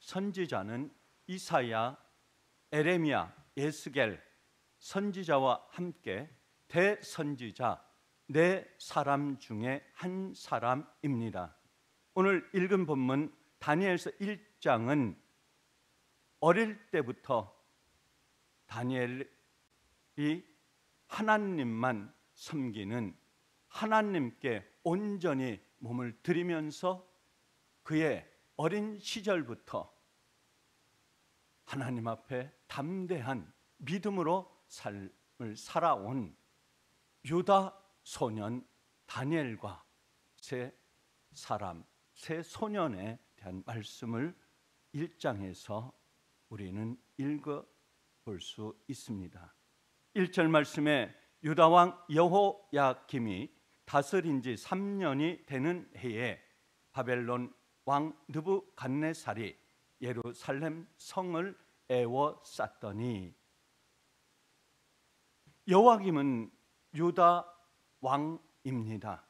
선지자는 이사야, 에레미야, 예스겔 선지자와 함께 대선지자 네 사람 중에 한 사람입니다. 오늘 읽은 본문 다니엘서 1장은 어릴 때부터 다니엘이 하나님만 섬기는, 하나님께 온전히 몸을 들이면서 그의 어린 시절부터 하나님 앞에 담대한 믿음으로 삶을 살아온 유다 소년 다니엘과 세 소년에 대한 말씀을 1장에서 우리는 읽어볼 수 있습니다. 1절 말씀에 유다 왕 여호야김이 다스린 지 3년이 되는 해에 바벨론 왕 느부갓네살이 예루살렘 성을 에워쌌더니, 여호야김은 유다 왕입니다.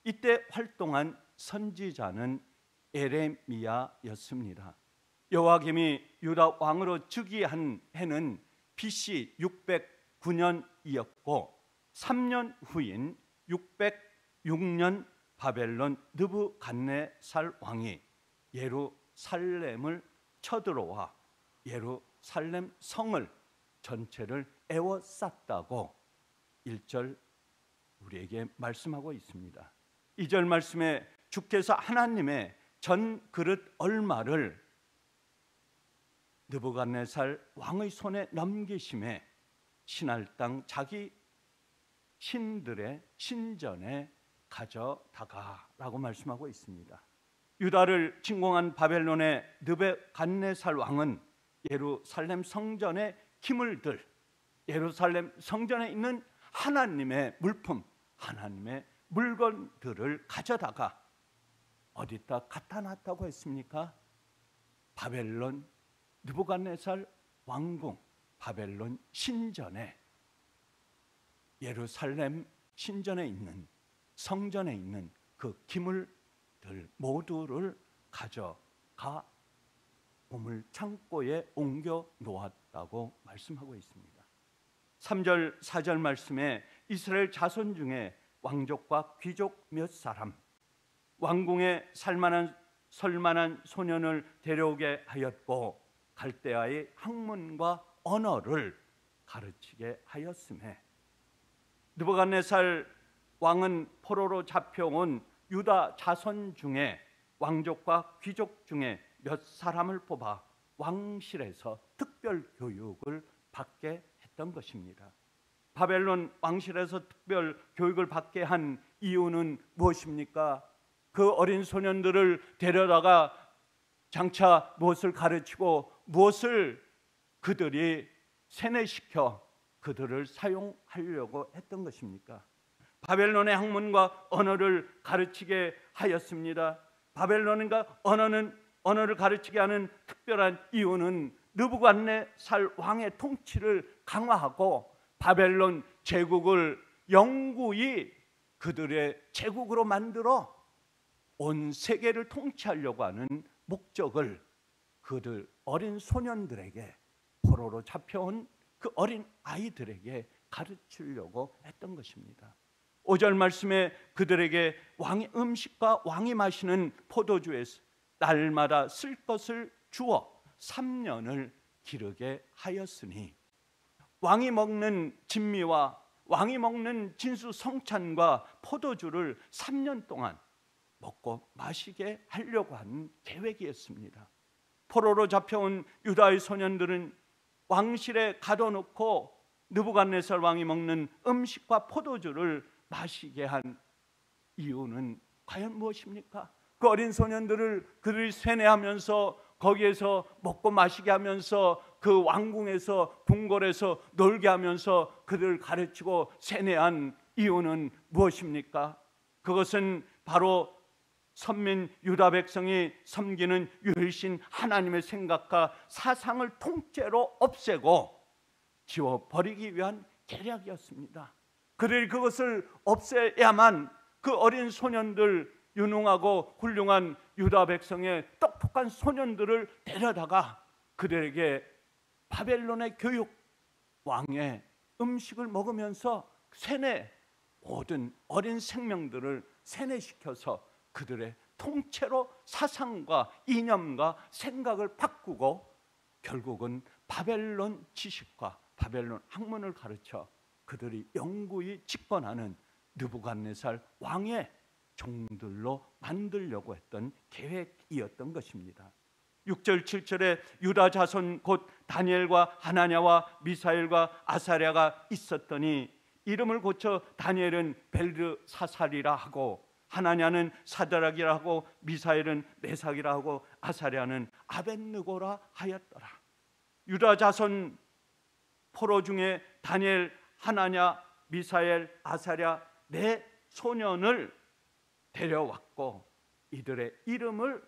이때 활동한 선지자는 에레미야였습니다. 여호야김이 유다 왕으로 즉위한 해는 BC 609년이었고 3년 후인 606년 바벨론 느부갓네살 왕이 예루살렘을 쳐들어와 예루살렘 성을 전체를 에워쌌다고 1절 우리에게 말씀하고 있습니다. 2절 말씀에 주께서 하나님의 전 그릇 얼마를 느부갓네살 왕의 손에 넘기심에 신할 땅 자기 신들의 신전에 가져다가라고 말씀하고 있습니다. 유다를 침공한 바벨론의 느부갓네살 왕은 예루살렘 성전의 기물들, 예루살렘 성전에 있는 하나님의 물품, 하나님의 물건들을 가져다가 어디다 갖다 놨다고 했습니까? 바벨론 느부갓네살 왕궁 바벨론 신전에, 예루살렘 신전에 있는, 성전에 있는 그 기물들 모두를 가져가 우물 창고에 옮겨 놓았다고 말씀하고 있습니다. 3절 4절 말씀에 이스라엘 자손 중에 왕족과 귀족 몇 사람, 왕궁에 설만한 소년을 데려오게 하였고 갈대아의 학문과 언어를 가르치게 하였음에, 느부갓네살 왕은 포로로 잡혀온 유다 자손 중에 왕족과 귀족 중에 몇 사람을 뽑아 왕실에서 특별 교육을 받게 했던 것입니다. 바벨론 왕실에서 특별 교육을 받게 한 이유는 무엇입니까? 그 어린 소년들을 데려다가 장차 무엇을 가르치고 무엇을 그들이 세뇌시켜 그들을 사용하려고 했던 것입니까? 바벨론의 학문과 언어를 가르치게 하였습니다. 바벨론과 언어를 가르치게 하는 특별한 이유는 느부갓네살 왕의 통치를 강화하고 바벨론 제국을 영구히 그들의 제국으로 만들어 온 세계를 통치하려고 하는 목적을 그들 어린 소년들에게, 포로로 잡혀온 그 어린 아이들에게 가르치려고 했던 것입니다. 5절 말씀에 그들에게 왕의 음식과 왕이 마시는 포도주에서 날마다 쓸 것을 주어 3년을 기르게 하였으니, 왕이 먹는 진미와 왕이 먹는 진수성찬과 포도주를 3년 동안 먹고 마시게 하려고 하는 계획이었습니다. 포로로 잡혀온 유다의 소년들은 왕실에 가둬놓고 느부갓네살 왕이 먹는 음식과 포도주를 마시게 한 이유는 과연 무엇입니까? 그 어린 소년들을 그들이 세뇌하면서 거기에서 먹고 마시게 하면서 그 왕궁에서 궁궐에서 놀게 하면서 그들을 가르치고 세뇌한 이유는 무엇입니까? 그것은 바로 선민 유다 백성이 섬기는 유일신 하나님의 생각과 사상을 통째로 없애고 지워버리기 위한 계략이었습니다. 그들이 그것을 없애야만 그 어린 소년들 유능하고 훌륭한 유다 백성의 똑똑한 소년들을 데려다가 그들에게 바벨론의 교육 왕의 음식을 먹으면서 모든 어린 생명들을 세뇌시켜서 그들의 통째로 사상과 이념과 생각을 바꾸고 결국은 바벨론 지식과 바벨론 학문을 가르쳐 그들이 영구히 집권하는 느부갓네살 왕의 종들로 만들려고 했던 계획이었던 것입니다. 6절 7절에 유다 자손 곧 다니엘과 하나냐와 미사엘과 아사랴가 있었더니 이름을 고쳐 다니엘은 벨드사살이라 하고 하나냐는 사드락이라 하고 미사엘은 메삭이라 하고 아사랴는 아벳느고라 하였더라. 유다 자손 포로 중에 다니엘, 하나냐, 미사엘, 아사랴 네 소년을 데려왔고 이들의 이름을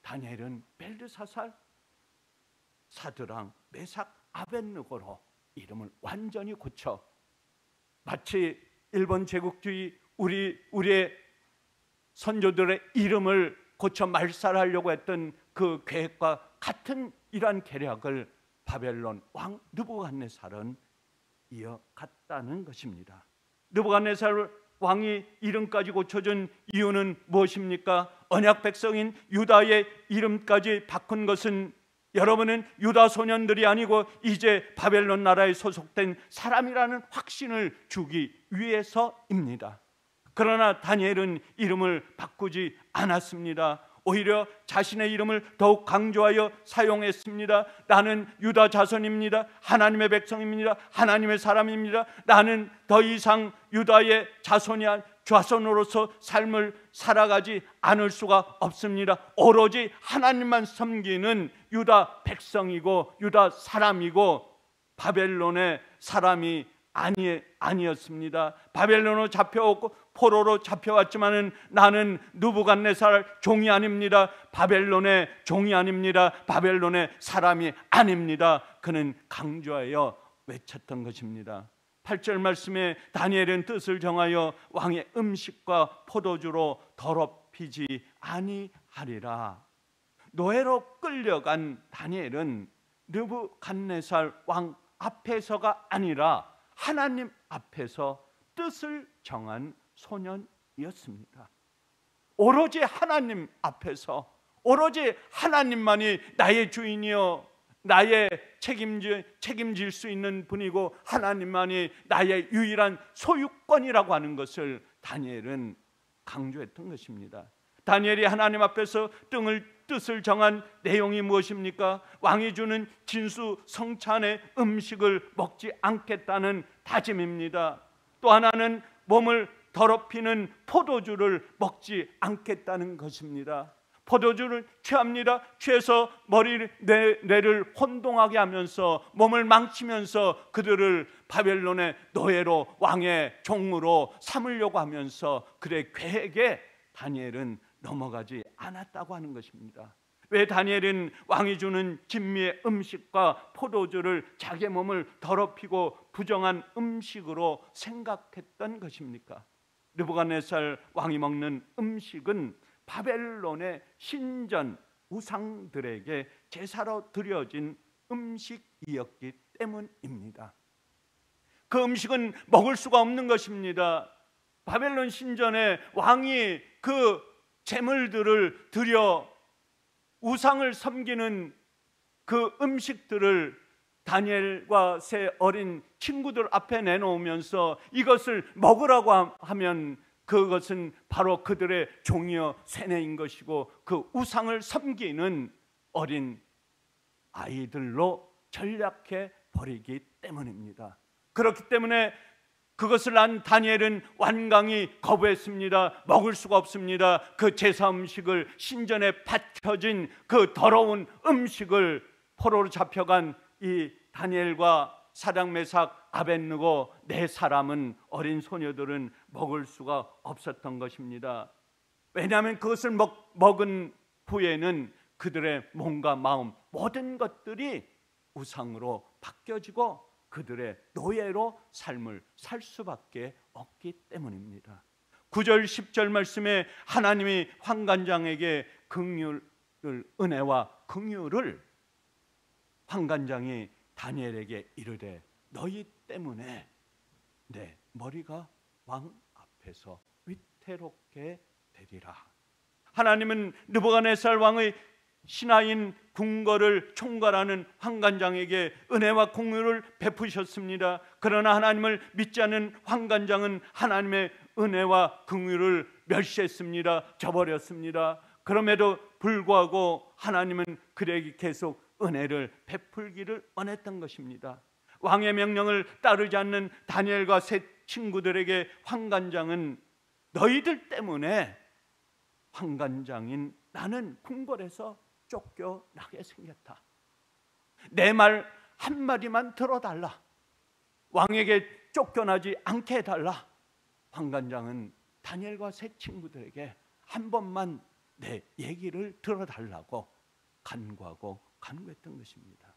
다니엘은 벨드사살, 사드랑, 메삭, 아벳느고로 이름을 완전히 고쳐 마치 일본 제국주의 우리의 선조들의 이름을 고쳐 말살하려고 했던 그 계획과 같은 이러한 계략을 바벨론 왕 느부갓네살은 이어갔다는 것입니다. 느부갓네살 왕이 이름까지 고쳐준 이유는 무엇입니까? 언약 백성인 유다의 이름까지 바꾼 것은 여러분은 유다 소년들이 아니고 이제 바벨론 나라에 소속된 사람이라는 확신을 주기 위해서입니다. 그러나 다니엘은 이름을 바꾸지 않았습니다. 오히려 자신의 이름을 더욱 강조하여 사용했습니다. 나는 유다 자손입니다. 하나님의 백성입니다. 하나님의 사람입니다. 나는 더 이상 유다의 자손으로서 삶을 살아가지 않을 수가 없습니다. 오로지 하나님만 섬기는 유다 백성이고 유다 사람이고 바벨론의 사람이 아니었습니다. 바벨론으로 잡혀왔고 포로로 잡혀왔지만은 나는 느부갓네살 종이 아닙니다. 바벨론의 종이 아닙니다. 바벨론의 사람이 아닙니다. 그는 강조하여 외쳤던 것입니다. 8절 말씀에 다니엘은 뜻을 정하여 왕의 음식과 포도주로 더럽히지 아니하리라. 노예로 끌려간 다니엘은 느부갓네살 왕 앞에서가 아니라 하나님 앞에서 뜻을 정한 소년이었습니다. 오로지 하나님 앞에서 오로지 하나님만이 나의 주인이요 나의 책임질 수 있는 분이고 하나님만이 나의 유일한 소유권이라고 하는 것을 다니엘은 강조했던 것입니다. 다니엘이 하나님 앞에서 뜻을 정한 내용이 무엇입니까? 왕이 주는 진수성찬의 음식을 먹지 않겠다는 다짐입니다. 또 하나는 몸을 더럽히는 포도주를 먹지 않겠다는 것입니다. 포도주를 취합니다. 취해서 뇌를 혼동하게 하면서 몸을 망치면서 그들을 바벨론의 노예로 왕의 종으로 삼으려고 하면서 그의 계획에 다니엘은 넘어가지 않았다고 하는 것입니다. 왜 다니엘은 왕이 주는 진미의 음식과 포도주를 자기 몸을 더럽히고 부정한 음식으로 생각했던 것입니까? 느부갓네살 왕이 먹는 음식은 바벨론의 신전 우상들에게 제사로 드려진 음식이었기 때문입니다. 그 음식은 먹을 수가 없는 것입니다. 바벨론 신전에 왕이 그 제물들을 드려 우상을 섬기는 그 음식들을 다니엘과 세 어린 친구들 앞에 내놓으면서 이것을 먹으라고 하면 그것은 바로 그들의 종이여 세뇌인 것이고 그 우상을 섬기는 어린 아이들로 전략해 버리기 때문입니다. 그렇기 때문에 그것을 안 다니엘은 완강히 거부했습니다. 먹을 수가 없습니다. 그 제사 음식을 신전에 바쳐진 그 더러운 음식을 포로로 잡혀간 이 다니엘과 사드락 메삭 아벳느고 네 사람은 어린 소녀들은 먹을 수가 없었던 것입니다. 왜냐하면 그것을 먹은 후에는 그들의 몸과 마음 모든 것들이 우상으로 바뀌어지고 그들의 노예로 삶을 살 수밖에 없기 때문입니다. 9절 10절 말씀에 하나님이 환관장에게 은혜와 긍휼을 환관장이 다니엘에게 이르되 너희 때문에 내 머리가 왕 앞에서 위태롭게 되리라. 하나님은 느부갓네살 왕의 신하인 궁궐을 총괄하는 환관장에게 은혜와 긍휼을 베푸셨습니다. 그러나 하나님을 믿지 않는 환관장은 하나님의 은혜와 긍휼을 멸시했습니다. 저버렸습니다. 그럼에도 불구하고 하나님은 그에게 계속 은혜를 베풀기를 원했던 것입니다. 왕의 명령을 따르지 않는 다니엘과 세 친구들에게 환관장은 너희들 때문에 환관장인 나는 궁궐에서 쫓겨나게 생겼다. 내 말 한마디만 들어달라. 왕에게 쫓겨나지 않게 해달라. 환관장은 다니엘과 세 친구들에게 한 번만 내 얘기를 들어달라고 간구하고 간구했던 것입니다.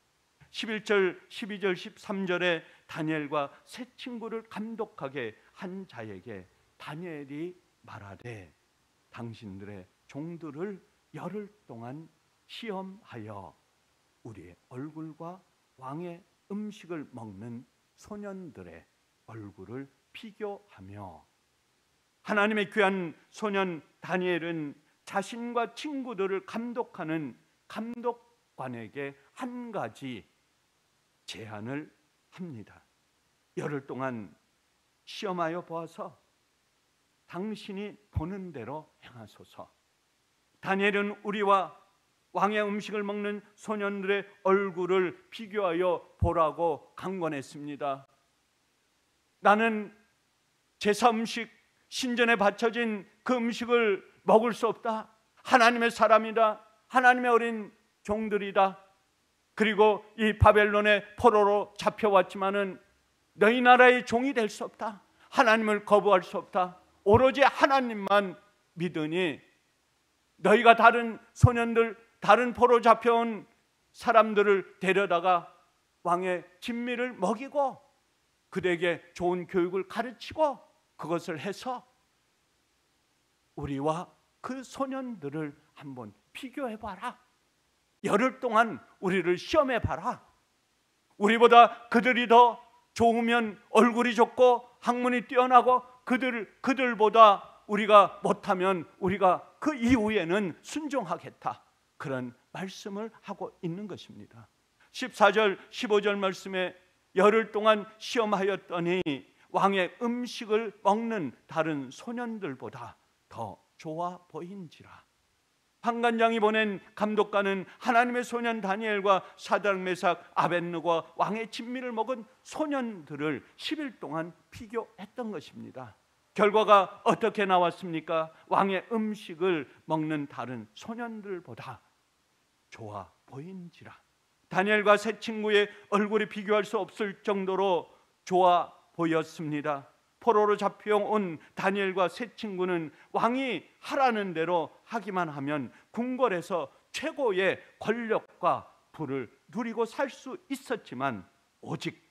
11절, 12절, 13절에 다니엘과 세 친구를 감독하게 한 자에게 다니엘이 말하되 당신들의 종들을 열흘 동안 시험하여 우리의 얼굴과 왕의 음식을 먹는 소년들의 얼굴을 비교하며. 하나님의 귀한 소년 다니엘은 자신과 친구들을 감독하는 감독관에게 한 가지 제안을 합니다. 열흘 동안 시험하여 보아서 당신이 보는 대로 행하소서. 다니엘은 우리와 왕의 음식을 먹는 소년들의 얼굴을 비교하여 보라고 강권했습니다. 나는 제사 음식, 신전에 바쳐진 그 음식을 먹을 수 없다. 하나님의 사람이다. 하나님의 어린 종들이다. 그리고 이 바벨론의 포로로 잡혀왔지만은 너희 나라의 종이 될 수 없다. 하나님을 거부할 수 없다. 오로지 하나님만 믿으니 너희가 다른 소년들, 다른 포로 잡혀온 사람들을 데려다가 왕의 진미를 먹이고 그들에게 좋은 교육을 가르치고 그것을 해서 우리와 그 소년들을 한번 비교해봐라. 열흘 동안 우리를 시험해봐라. 우리보다 그들이 더 좋으면 얼굴이 좋고 학문이 뛰어나고 그들보다 우리가 못하면 우리가 그 이후에는 순종하겠다. 그런 말씀을 하고 있는 것입니다. 14절 15절 말씀에 열흘 동안 시험하였더니 왕의 음식을 먹는 다른 소년들보다 더 좋아 보인지라. 환관장이 보낸 감독관은 하나님의 소년 다니엘과 사드락 메삭 아벳느고와 왕의 진미를 먹은 소년들을 10일 동안 비교했던 것입니다. 결과가 어떻게 나왔습니까? 왕의 음식을 먹는 다른 소년들보다 좋아 보인지라. 다니엘과 세 친구의 얼굴이 비교할 수 없을 정도로 좋아 보였습니다. 포로로 잡혀온 다니엘과 세 친구는 왕이 하라는 대로 하기만 하면 궁궐에서 최고의 권력과 부를 누리고 살 수 있었지만 오직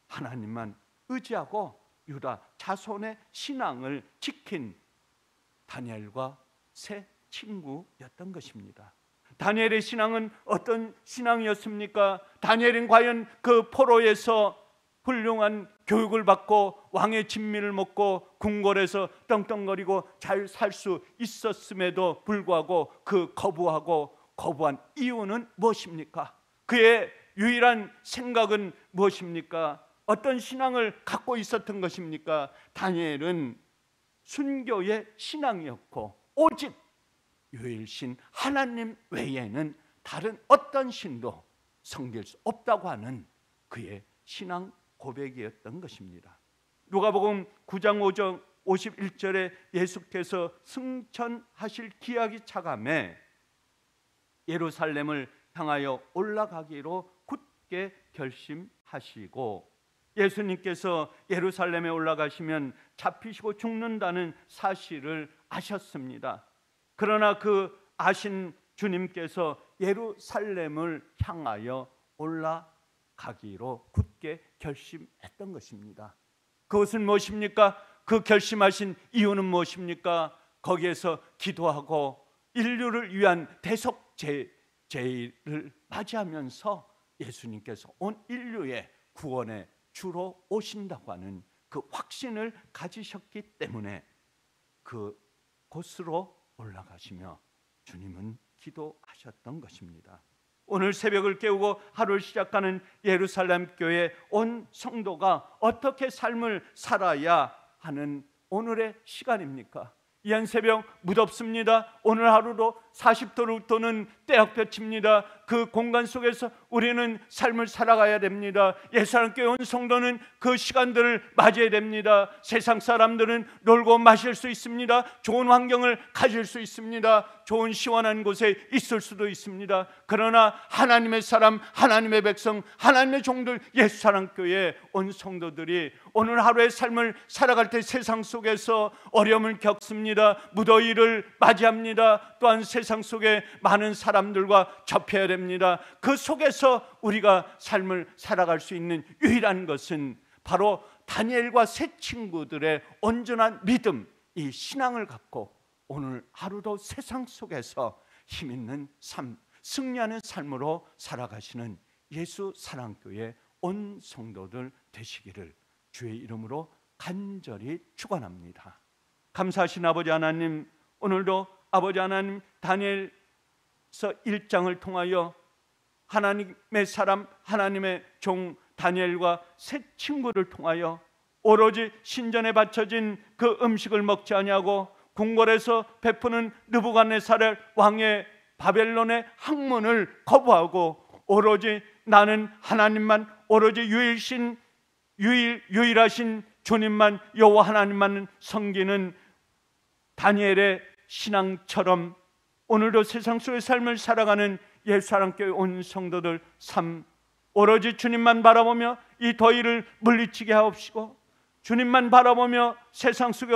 하나님만 의지하고 유다 자손의 신앙을 지킨 다니엘과 세 친구였던 것입니다. 다니엘의 신앙은 어떤 신앙이었습니까? 다니엘은 과연 그 포로에서 훌륭한 교육을 받고 왕의 진미를 먹고 궁궐에서 떵떵거리고 잘 살 수 있었음에도 불구하고 그 거부한 이유는 무엇입니까? 그의 유일한 생각은 무엇입니까? 어떤 신앙을 갖고 있었던 것입니까? 다니엘은 순교의 신앙이었고 오직 유일신 하나님 외에는 다른 어떤 신도 섬길 수 없다고 하는 그의 신앙 고백이었던 것입니다. 누가복음 9장 5절 51절에 예수께서 승천하실 기약이 차감해 예루살렘을 향하여 올라가기로 굳게 결심하시고 예수님께서 예루살렘에 올라가시면 잡히시고 죽는다는 사실을 아셨습니다. 그러나 그 아신 주님께서 예루살렘을 향하여 올라가기로 굳게 결심했던 것입니다. 그것은 무엇입니까? 그 결심하신 이유는 무엇입니까? 거기에서 기도하고 인류를 위한 대속제를 맞이하면서 예수님께서 온 인류의 구원의 주로 오신다고 하는 그 확신을 가지셨기 때문에 그 곳으로 올라가시며 주님은 기도하셨던 것입니다. 오늘 새벽을 깨우고 하루를 시작하는 예루살렘 교회 온 성도가 어떻게 삶을 살아야 하는 오늘의 시간입니까? 이한 새벽 무덥습니다. 오늘 하루도 40도를 도는 떼약볕입니다. 그 공간 속에서 우리는 삶을 살아가야 됩니다. 예수님께 온 성도는 그 시간들을 맞이해야 됩니다. 세상 사람들은 놀고 마실 수 있습니다. 좋은 환경을 가질 수 있습니다. 좋은 시원한 곳에 있을 수도 있습니다. 그러나 하나님의 사람, 하나님의 백성, 하나님의 종들, 예수사랑교회 온 성도들이 오늘 하루의 삶을 살아갈 때 세상 속에서 어려움을 겪습니다. 무더위를 맞이합니다. 또한 세상 속에 많은 사람들과 접해야 됩니다. 그 속에서 우리가 삶을 살아갈 수 있는 유일한 것은 바로 다니엘과 세 친구들의 온전한 믿음, 이 신앙을 갖고 오늘 하루도 세상 속에서 힘있는 삶, 승리하는 삶으로 살아가시는 예수 사랑교회 온 성도들 되시기를 주의 이름으로 간절히 축원합니다. 감사하신 아버지 하나님, 오늘도 아버지 하나님 다니엘서 1장을 통하여 하나님의 사람, 하나님의 종 다니엘과 세 친구를 통하여 오로지 신전에 바쳐진 그 음식을 먹지 아니하고 궁궐에서 베푸는 느부갓네살 왕의 바벨론의 학문을 거부하고 오로지 나는 하나님만, 오로지 유일하신 주님만, 여호와 하나님만 섬기는 다니엘의 신앙처럼 오늘도 세상 속의 삶을 살아가는 예수사랑교회 온 성도들 삶, 오로지 주님만 바라보며 이 더위를 물리치게 하옵시고 주님만 바라보며 세상 속에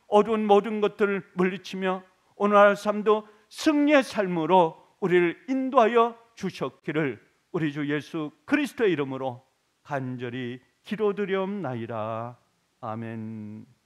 어두운 모든 것들을 물리치며 오늘 하루 삶도 승리의 삶으로 우리를 인도하여 주셨기를 우리 주 예수 그리스도의 이름으로 간절히 기도드리옵나이다. 아멘.